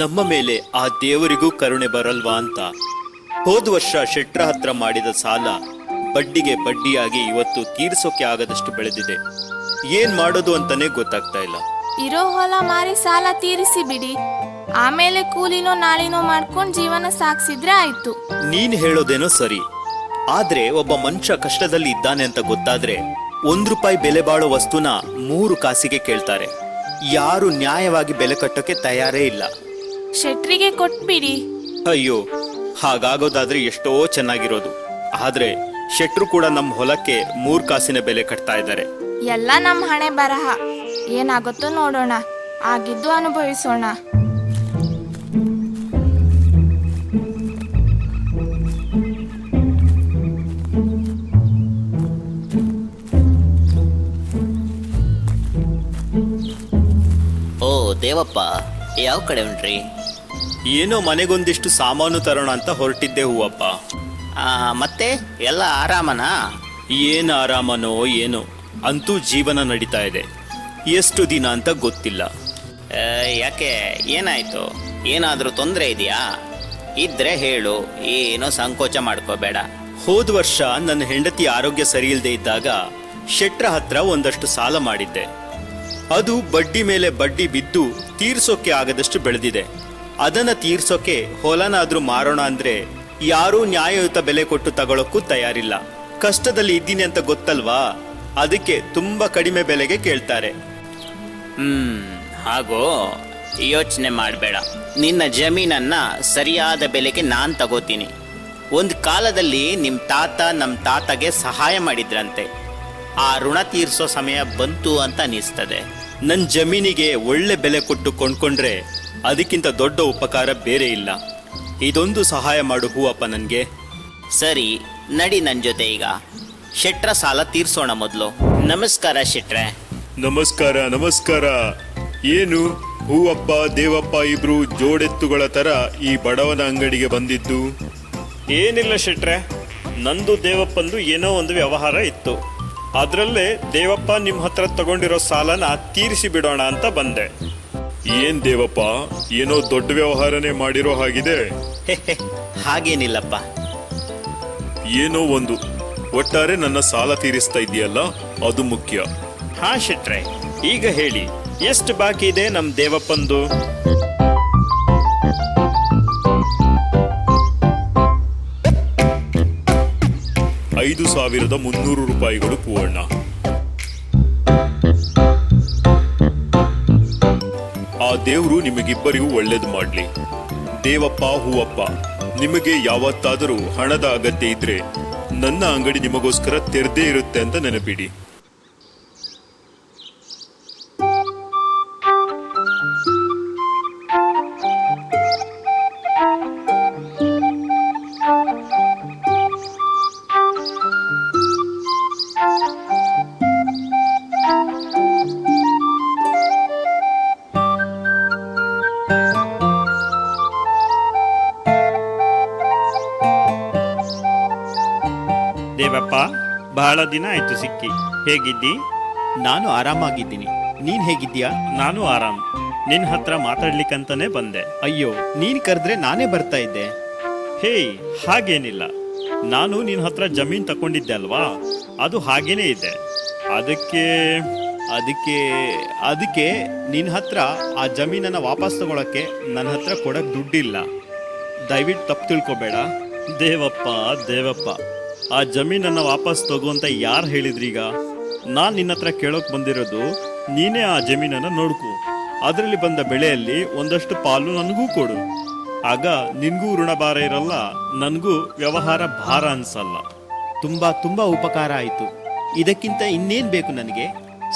ನಮ್ಮ ಮೇಲೆ ಆ ದೇವರಿಗೂ ಕರುಣೆ ಬರಲ್ವಾ ಅಂತ ಹೋದ ವರ್ಷ ಶೆಟ್ರ ಹತ್ರ ಮಾಡಿದ ಸಾಲ ಬಡ್ಡಿಗೆ ಬಡ್ಡಿಯಾಗಿ ಇವತ್ತು ತೀರ್ಸೋಕೆ ಆಗದಷ್ಟು ಬೆಳೆದಿದೆ. ಏನ್ ಮಾಡೋದು ಅಂತಾನೆ ಗೊತ್ತಾಗ್ತಾ ಇಲ್ಲ. ಇರೋ ಹೊಲ ಮಾರಿ ಸಾಲ ತೀರಿಸಿ ಬಿಡಿ, ಆಮೇಲೆ ಕೂಲಿನೋ ನಾಳಿನೋ ಮಾಡ್ಕೊಂಡು ಜೀವನ ಸಾಗಿಸಿದ್ರೆ ಆಯ್ತು. ನೀನ್ ಹೇಳೋದೇನೋ ಸರಿ, ಆದ್ರೆ ಒಬ್ಬ ಮನುಷ್ಯ ಕಷ್ಟದಲ್ಲಿ ಇದ್ದಾನೆ ಅಂತ ಗೊತ್ತಾದ್ರೆ ₹1 ಬೆಲೆ ಬಾಳೋ ವಸ್ತುನ 3 ಕಾಸಿಗೆ ಕೇಳ್ತಾರೆ. ಯಾರು ನ್ಯಾಯವಾಗಿ ಬೆಲೆ ಕಟ್ಟೋಕೆ ತಯಾರೇ ಇಲ್ಲ. ಶೆಟ್ರಿಗೆ ಕೊಟ್ಬಿಡಿ. ಅಯ್ಯೋ, ಹಾಗಾಗೋದಾದ್ರೆ ಎಷ್ಟೋ ಚೆನ್ನಾಗಿರೋದು. ಆದ್ರೆ ಶೆಟ್ರು ಕೂಡ ನಮ್ಮ ಹೊಲಕ್ಕೆ 3 ಕಾಸಿನ ಬೆಲೆ ಕಟ್ತಾ ಇದ್ದಾರೆ. ಎಲ್ಲ ನಮ್ಮ ಹಣೆ ಬರಹ, ಏನಾಗುತ್ತೋ ನೋಡೋಣ, ಆಗಿದ್ದು ಅನುಭವಿಸೋಣ. ಓ ದೇವಪ್ಪ, ಯಾವ ಕಡೆ ಉಂಟ್ರಿ? ಏನೋ ಮನೆಗೊಂದಿಷ್ಟು ಸಾಮಾನು ತರೋಣ ಅಂತ ಹೊರಟಿದ್ದೆ ಹೂವಪ್ಪ. ಮತ್ತೆ ಎಲ್ಲ ಆರಾಮನಾ? ಏನು ಆರಾಮನೋ ಏನೋ, ಅಂತೂ ಜೀವನ ನಡೀತಾ ಇದೆ. ಎಷ್ಟು ದಿನ ಅಂತ ಗೊತ್ತಿಲ್ಲ. ಯಾಕೆ, ಏನಾಯ್ತು? ಏನಾದರೂ ತೊಂದರೆ ಇದೆಯಾ? ಇದ್ರೆ ಹೇಳು, ಏನೋ ಸಂಕೋಚ ಮಾಡ್ಕೋಬೇಡ. ಹೋದ ವರ್ಷ ನನ್ನ ಹೆಂಡತಿ ಆರೋಗ್ಯ ಸರಿ ಇಲ್ಲದೆ ಇದ್ದಾಗ ಶೆಟ್ರ ಹತ್ರ ಒಂದಷ್ಟು ಸಾಲ ಮಾಡಿದ್ದೆ. ಅದು ಬಡ್ಡಿ ಮೇಲೆ ಬಡ್ಡಿ ಬಿದ್ದು ತೀರ್ಸೋಕೆ ಆಗದಷ್ಟು ಬೆಳೆದಿದೆ. ಅದನ್ನ ತೀರ್ಸೋಕೆ ಹೊಲನಾದ್ರೂ ಮಾರೋಣ ಅಂದ್ರೆ ಯಾರೂ ನ್ಯಾಯಯುತ ಬೆಲೆ ಕೊಟ್ಟು ತಗೊಳಕ್ಕೂ ತಯಾರಿಲ್ಲ. ಕಷ್ಟದಲ್ಲಿ ಇದ್ದೀನಿ ಅಂತ ಗೊತ್ತಲ್ವಾ, ಅದಕ್ಕೆ ತುಂಬಾ ಕಡಿಮೆ ಬೆಲೆಗೆ ಕೇಳ್ತಾರೆ. ಹಾಗೋ, ಯೋಚನೆ ಮಾಡಬೇಡ. ನಿನ್ನ ಜಮೀನನ್ನ ಸರಿಯಾದ ಬೆಲೆಗೆ ನಾನು ತಗೋತೀನಿ. ಒಂದು ಕಾಲದಲ್ಲಿ ನಮ್ಮ ತಾತಗೆ ಸಹಾಯ ಮಾಡಿದ್ರಂತೆ. ಆ ಋಣ ತೀರ್ಸೋ ಸಮಯ ಬಂತು ಅಂತ ಅನಿಸ್ತದೆ. ನನ್ನ ಜಮೀನಿಗೆ ಒಳ್ಳೆ ಬೆಲೆ ಕೊಟ್ಟು ಕೊಂಡ್ಕೊಂಡ್ರೆ ಅದಕ್ಕಿಂತ ದೊಡ್ಡ ಉಪಕಾರ ಬೇರೆ ಇಲ್ಲ. ಇದೊಂದು ಸಹಾಯ ಮಾಡು ಹೂವಪ್ಪ ನನ್ಗೆ. ಸರಿ, ನಡಿ ನನ್ನ ಜೊತೆ. ಈಗ ಶೆಟ್ರ ಸಾಲ ತೀರ್ಸೋಣ ಮೊದಲು. ನಮಸ್ಕಾರ ಶೆಟ್ರೆ. ನಮಸ್ಕಾರ ನಮಸ್ಕಾರ. ಏನು ಹೂವಪ್ಪ ದೇವಪ್ಪ ಇಬ್ರು ಜೋಡೆತ್ತುಗಳ ತರ ಈ ಬಡವನ ಅಂಗಡಿಗೆ ಬಂದಿದ್ದು? ಏನಿಲ್ಲ ಶೆಟ್ರೆ, ನಂದು ದೇವಪ್ಪಂದು ಏನೋ ಒಂದು ವ್ಯವಹಾರ ಇತ್ತು. ಅದರಲ್ಲೇ ದೇವಪ್ಪ ನಿಮ್ಮ ಹತ್ರ ತಗೊಂಡಿರೋ ಸಾಲನ ತೀರಿಸಿ ಬಿಡೋಣ ಅಂತ ಬಂದೆ. ಏನ್ ದೇವಪ್ಪ, ಏನೋ ದೊಡ್ಡ ವ್ಯವಹಾರನೇ ಮಾಡಿರೋ ಹಾಗಿದೆ. ಹಾಗೇನಿಲ್ಲಪ್ಪ. ಏನೋ ಒಂದು, ಒಟ್ಟಾರೆ ನನ್ನ ಸಾಲ ತೀರಿಸ್ತಾ ಇದೆಯಲ್ಲ, ಅದು ಮುಖ್ಯ. ಹಾ ಶೆಟ್ರೆ, ಈಗ ಹೇಳಿ, ಎಷ್ಟು ಬಾಕಿ ಇದೆ ನಮ್ ದೇವಪ್ಪಂದು? ₹5,300 ಪೂವಣ್ಣ. ಆ ದೇವ್ರು ನಿಮಗಿಬ್ಬರಿಗೂ ಒಳ್ಳೇದು ಮಾಡ್ಲಿ. ದೇವಪ್ಪ ಹೂವಪ್ಪ, ನಿಮಗೆ ಯಾವತ್ತಾದರೂ ಹಣದ ಅಗತ್ಯ ಇದ್ರೆ ನನ್ನ ಅಂಗಡಿ ನಿಮಗೋಸ್ಕರ ತೆರೆದೇ ಇರುತ್ತೆ ಅಂತ ನೆನಪಿಡಿ. ದೇವಪ್ಪ, ಬಹಳ ದಿನ ಆಯ್ತು ಸಿಕ್ಕಿ. ಹೇಗಿದ್ದಿ? ನಾನು ಆರಾಮಾಗಿದ್ದೀನಿ. ನೀನ್ ಹೇಗಿದ್ದೀಯಾ? ನಾನು ಆರಾಮ್. ನಿನ್ ಹತ್ರ ಮಾತಾಡ್ಲಿಕ್ಕಂತಾನೆ ಬಂದೆ. ಅಯ್ಯೋ, ನೀನ್ ಕರೆದ್ರೆ ನಾನೇ ಬರ್ತಾ ಇದ್ದೆ. ಹೇ, ಹಾಗೇನಿಲ್ಲ. ನಾನು ನಿನ್ ಹತ್ರ ಜಮೀನ್ ತಕೊಂಡಿದ್ದೆ ಅಲ್ವಾ, ಅದು ಹಾಗೇನೇ ಇದೆ. ಅದಕ್ಕೆ ಅದಕ್ಕೆ ಅದಕ್ಕೆ ನಿನ್ ಹತ್ರ ಆ ಜಮೀನನ್ನ ವಾಪಸ್ ತಗೊಳಕ್ಕೆ ನನ್ನ ಹತ್ರ ಕೊಡಕ್ ದುಡ್ಡಿಲ್ಲ. ದಯವಿಟ್ಟು ತಪ್ಪು ತಿಳ್ಕೊಬೇಡ. ದೇವಪ್ಪ, ಆ ಜಮೀನನ್ನ ವಾಪಸ್ ತಗೋ ಅಂತ ಯಾರು ಹೇಳಿದ್ರೀಗ? ನಾನು ನಿನ್ನ ಹತ್ರ ಕೇಳೋಕೆ ಬಂದಿರೋದು, ನೀನೇ ಆ ಜಮೀನನ್ನ ನೋಡ್ಕೊ. ಅದರಲ್ಲಿ ಬಂದ ಬೆಳೆಯಲ್ಲಿ ಒಂದಷ್ಟು ಪಾಲು ನನಗೂ ಕೊಡು. ಆಗ ನಿನ್ಗೂ ಋಣ ಭಾರ ಇರಲ್ಲ, ನನಗೂ ವ್ಯವಹಾರ ಭಾರ ಅನ್ಸಲ್ಲ. ತುಂಬಾ ಉಪಕಾರ ಆಯ್ತು. ಇದಕ್ಕಿಂತ ಇನ್ನೇನ್ ಬೇಕು ನನಗೆ?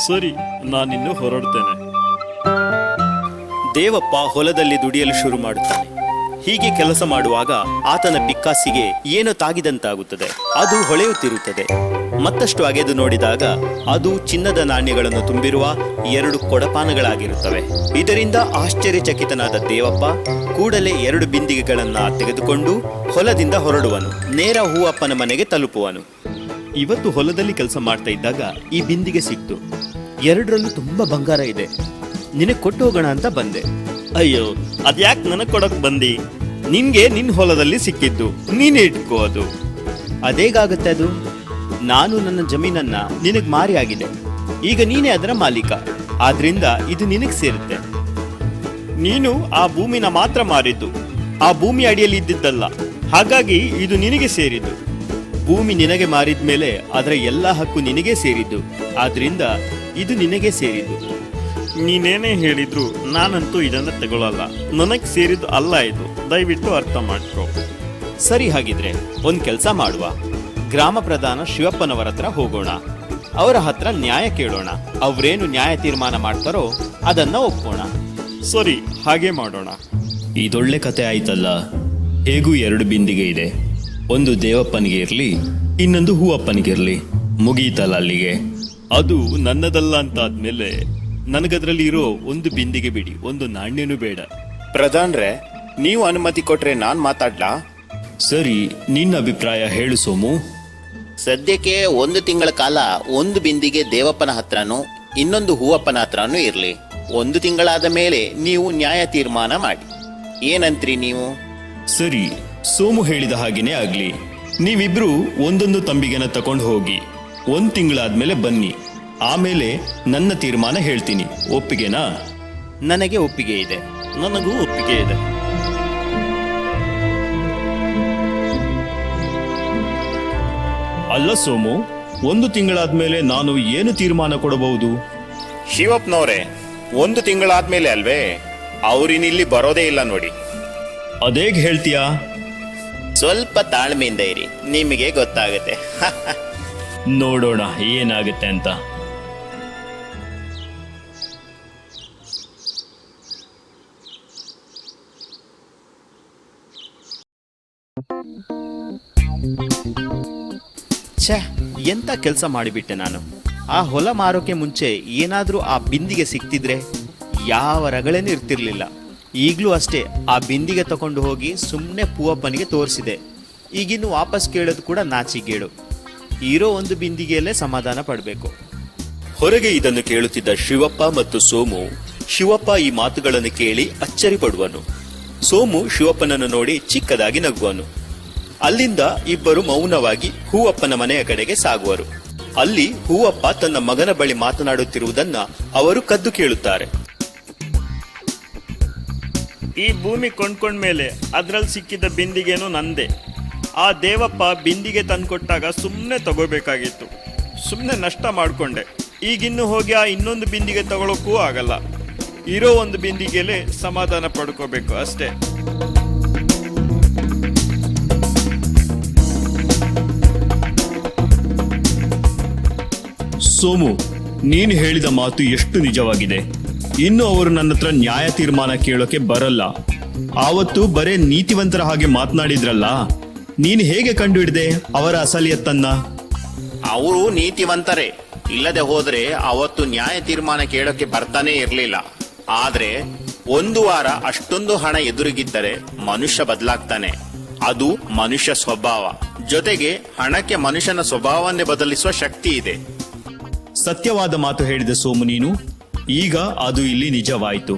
ಸರಿ, ನಾನಿನ್ನು ಹೊರಡ್ತೇನೆ. ದೇವಪ್ಪ ಹೊಲದಲ್ಲಿ ದುಡಿಯಲು ಶುರು ಮಾಡುತ್ತಾನೆ. ಹೀಗೆ ಕೆಲಸ ಮಾಡುವಾಗ ಆತನ ಪಿಕ್ಕಾಸಿಗೆ ಏನೋ ತಾಗಿದಂತಾಗುತ್ತದೆ. ಅದು ಹೊಳೆಯುತ್ತಿರುತ್ತದೆ. ಮತ್ತಷ್ಟು ಅಗೆದು ನೋಡಿದಾಗ ಅದು ಚಿನ್ನದ ನಾಣ್ಯಗಳನ್ನು ತುಂಬಿರುವ 2 ಕೊಡಪಾನಗಳಾಗಿರುತ್ತವೆ. ಇದರಿಂದ ಆಶ್ಚರ್ಯಚಕಿತನಾದ ದೇವಪ್ಪ ಕೂಡಲೇ 2 ಬಿಂದಿಗೆಗಳನ್ನ ತೆಗೆದುಕೊಂಡು ಹೊಲದಿಂದ ಹೊರಡುವನು. ನೇರ ಹೂವಪ್ಪನ ಮನೆಗೆ ತಲುಪುವನು. ಇವತ್ತು ಹೊಲದಲ್ಲಿ ಕೆಲಸ ಮಾಡ್ತಾ ಇದ್ದಾಗ ಈ ಬಿಂದಿಗೆ ಸಿಕ್ತು. 2ರಲ್ಲೂ ತುಂಬಾ ಬಂಗಾರ ಇದೆ. ನಿನಗೆ ಕೊಟ್ಟು ಹೋಗೋಣ ಅಂತ ಬಂದೆ. ಅಯ್ಯೋ ಅದ್ಯಾಕೆ ನನಗ್ ಕೊಡಕ್ ಬಂದಿ? ನಿನ್ಗೆ ನಿನ್ ಹೊಲದಲ್ಲಿ ಸಿಕ್ಕಿದ್ದು ನೀನೇ ಇಟ್ಕೋ. ಅದು ಅದೇಗಾಗತ್ತೆ? ಅದು ನಾನು ನನ್ನ ಜಮೀನನ್ನ ನಿನಗ್ ಮಾರಿ ಆಗಿದೆ. ಈಗ ನೀನೇ ಅದರ ಮಾಲೀಕ, ಆದ್ರಿಂದ ಇದು ನಿನಗ್ ಸೇರುತ್ತೆ. ನೀನು ಆ ಭೂಮಿನ ಮಾತ್ರ ಮಾರಿದ್ದು, ಆ ಭೂಮಿ ಅಡಿಯಲ್ಲಿ ಇದ್ದಿದ್ದಲ್ಲ. ಹಾಗಾಗಿ ಇದು ನಿನಗೆ ಸೇರಿದ್ದು. ಭೂಮಿ ನಿನಗೆ ಮಾರಿದ್ಮೇಲೆ ಅದರ ಎಲ್ಲ ಹಕ್ಕು ನಿನಗೆ ಸೇರಿದ್ದು, ಆದ್ರಿಂದ ಇದು ನಿನಗೆ ಸೇರಿದ್ದು. ನೀನೇನೇ ಹೇಳಿದ್ರು ನಾನಂತೂ ಇದನ್ನ ತಗೊಳ್ಳಲ್ಲ. ನನಗ್ ಸೇರಿದ್ದು ಅಲ್ಲ ಇದು, ದಯವಿಟ್ಟು ಅರ್ಥ ಮಾಡ್ಕೋ. ಸರಿ, ಹಾಗಿದ್ರೆ ಒಂದ್ ಕೆಲ್ಸ ಮಾಡುವ. ಗ್ರಾಮ ಪ್ರಧಾನ ಶಿವಪ್ಪನವರ ಹತ್ರ ಹೋಗೋಣ. ಅವರ ಹತ್ರ ನ್ಯಾಯ ಕೇಳೋಣ. ಅವ್ರೇನು ನ್ಯಾಯ ತೀರ್ಮಾನ ಮಾಡ್ತಾರೋ ಅದನ್ನ ಒಪ್ಪೋಣ. ಸರಿ, ಹಾಗೆ ಮಾಡೋಣ. ಇದೊಳ್ಳೆ ಕತೆ ಆಯ್ತಲ್ಲ. ಹೇಗೂ 2 ಬಿಂದಿಗೆ ಇದೆ. ಒಂದು ದೇವಪ್ಪನಿಗೆ ಇರ್ಲಿ, ಇನ್ನೊಂದು ಹೂವಪ್ಪನಿಗಿರ್ಲಿ. ಮುಗೀತಲ್ಲ ಅಲ್ಲಿಗೆ. ಅದು ನನ್ನದಲ್ಲ ಅಂತ ಆದ್ಮೇಲೆ ನನಗದ್ರಲ್ಲಿ ಇರೋ ಒಂದು ಬಿಂದಿಗೆ ಬಿಡಿ, ಒಂದು ನಾಣ್ಯನೂ ಬೇಡ. ಪ್ರಧಾನ್ರೆ, ನೀವು ಅನುಮತಿ ಕೊಟ್ರೆ ನಾನ್ ಮಾತಾಡ್ಲಾ? ಸರಿ, ನಿನ್ನ ಅಭಿಪ್ರಾಯ ಹೇಳು ಸೋಮು. ಸದ್ಯಕ್ಕೆ 1 ತಿಂಗಳ ಕಾಲ ಒಂದು ಬಿಂದಿಗೆ ದೇವಪ್ಪನ ಹತ್ರನೂ ಇನ್ನೊಂದು ಹೂವಪ್ಪನ ಹತ್ರನೂ ಇರ್ಲಿ. 1 ತಿಂಗಳಾದ ಮೇಲೆ ನೀವು ನ್ಯಾಯ ತೀರ್ಮಾನ ಮಾಡಿ. ಏನಂತ್ರಿ ನೀವು? ಸರಿ, ಸೋಮು ಹೇಳಿದ ಹಾಗೇನೆ ಆಗ್ಲಿ. ನೀವಿಬ್ರು ಒಂದೊಂದು ತಂಬಿಗೆನ ತಕೊಂಡು ಹೋಗಿ 1 ತಿಂಗಳಾದ್ಮೇಲೆ ಬನ್ನಿ. ಆಮೇಲೆ ನನ್ನ ತೀರ್ಮಾನ ಹೇಳ್ತೀನಿ. ಒಪ್ಪಿಗೆನಾ? ನನಗೆ ಒಪ್ಪಿಗೆ ಇದೆ. ನನಗೂ ಒಪ್ಪಿಗೆ ಇದೆ. ಅಲ್ಲ ಸೋಮು, 1 ತಿಂಗಳಾದ್ಮೇಲೆ ನಾನು ಏನು ತೀರ್ಮಾನ ಕೊಡಬಹುದು? ಶಿವಪ್ಪನವ್ರೆ, 1 ತಿಂಗಳಾದ್ಮೇಲೆ ಅಲ್ವೇ? ಅವ್ರಿನಿಲ್ಲಿ ಬರೋದೇ ಇಲ್ಲ ನೋಡಿ. ಅದೇಗ್ ಹೇಳ್ತೀಯಾ? ಸ್ವಲ್ಪ ತಾಳ್ಮೆಯಿಂದ ಇರಿ, ನಿಮಗೆ ಗೊತ್ತಾಗುತ್ತೆ. ನೋಡೋಣ ಏನಾಗುತ್ತೆ ಅಂತ. ಛೇ, ಎಂತ ಕೆಲಸ ಮಾಡಿಬಿಟ್ಟೆ ನಾನು. ಆ ಹೊಲ ಮಾರೋಕೆ ಮುಂಚೆ ಏನಾದ್ರೂ ಆ ಬಿಂದಿಗೆ ಸಿಕ್ತಿದ್ರೆ ಯಾವ ರಗಳೇನು ಇರ್ತಿರ್ಲಿಲ್ಲ. ಈಗಲೂ ಅಷ್ಟೇ, ಆ ಬಿಂದಿಗೆ ತಕೊಂಡು ಹೋಗಿ ಸುಮ್ಮನೆ ಪೂವಪ್ಪನಿಗೆ ತೋರಿಸಿದೆ. ಈಗಿನ್ನು ವಾಪಸ್ ಕೇಳೋದು ಕೂಡ ನಾಚಿಗೇಡು. ಇರೋ ಒಂದು ಬಿಂದಿಗೆಯಲ್ಲೇ ಸಮಾಧಾನ ಪಡಬೇಕು. ಹೊರಗೆ ಇದನ್ನು ಕೇಳುತ್ತಿದ್ದ ಶಿವಪ್ಪ ಮತ್ತು ಸೋಮು. ಶಿವಪ್ಪ ಈ ಮಾತುಗಳನ್ನು ಕೇಳಿ ಅಚ್ಚರಿ ಪಡುವನು. ಸೋಮು ಶಿವಪ್ಪನನ್ನು ನೋಡಿ ಚಿಕ್ಕದಾಗಿ ನಗುವನು. ಅಲ್ಲಿಂದ ಇಬ್ಬರು ಮೌನವಾಗಿ ಹೂವಪ್ಪನ ಮನೆಯ ಕಡೆಗೆ ಸಾಗುವರು. ಅಲ್ಲಿ ಹೂವಪ್ಪ ತನ್ನ ಮಗನ ಬಳಿ ಮಾತನಾಡುತ್ತಿರುವುದನ್ನ ಅವರು ಕದ್ದು ಕೇಳುತ್ತಾರೆ. ಈ ಭೂಮಿ ಕೊಂಡ್ಕೊಂಡ್ಮೇಲೆ ಅದ್ರಲ್ಲಿ ಸಿಕ್ಕಿದ ಬಿಂದಿಗೆನೂ ನಂದೆ. ಆ ದೇವಪ್ಪ ಬಿಂದಿಗೆ ತಂದ್ಕೊಟ್ಟಾಗ ಸುಮ್ಮನೆ ತಗೋಬೇಕಾಗಿತ್ತು. ಸುಮ್ಮನೆ ನಷ್ಟ ಮಾಡಿಕೊಂಡೆ. ಈಗಿನ್ನು ಹೋಗಿ ಆ ಇನ್ನೊಂದು ಬಿಂದಿಗೆ ತಗೊಳಕ್ಕೂ ಆಗಲ್ಲ. ಇರೋ ಒಂದು ಬಿಂದಿಗೆಲೆ ಸಮಾಧಾನ ಪಡ್ಕೋಬೇಕು ಅಷ್ಟೇ. ಸೋಮು, ನೀನು ಹೇಳಿದ ಮಾತು ಎಷ್ಟು ನಿಜವಾಗಿದೆ. ಇನ್ನು ಅವರು ನನ್ನ ಹತ್ರ ನ್ಯಾಯ ತೀರ್ಮಾನ ಕೇಳೋಕೆ ಬರಲ್ಲ. ಆವತ್ತು ಬರೇ ನೀತಿವಂತರ ಹಾಗೆ ಮಾತನಾಡಿದ್ರಲ್ಲ, ನೀನು ಹೇಗೆ ಕಂಡುಹಿಡ್ದೆ ಅವರ ಅಸಲಿಯತ್ತನ್ನ? ಅವರು ನೀತಿವಂತರೇ. ಇಲ್ಲದೆ ಹೋದ್ರೆ ಅವತ್ತು ನ್ಯಾಯ ತೀರ್ಮಾನ ಕೇಳೋಕೆ ಬರ್ತಾನೆ ಇರ್ಲಿಲ್ಲ. ಆದ್ರೆ 1 ವಾರ ಅಷ್ಟೊಂದು ಹಣ ಎದುರಿಗಿದ್ದರೆ ಮನುಷ್ಯ ಬದಲಾಗ್ತಾನೆ. ಅದು ಮನುಷ್ಯ ಸ್ವಭಾವ. ಜೊತೆಗೆ ಹಣಕ್ಕೆ ಮನುಷ್ಯನ ಸ್ವಭಾವವನ್ನೇ ಬದಲಿಸುವ ಶಕ್ತಿ ಇದೆ. ಸತ್ಯವಾದ ಮಾತು ಹೇಳಿದ ಸೋಮು ನೀನು. ಈಗ ಅದು ಇಲ್ಲಿ ನಿಜವಾಯಿತು.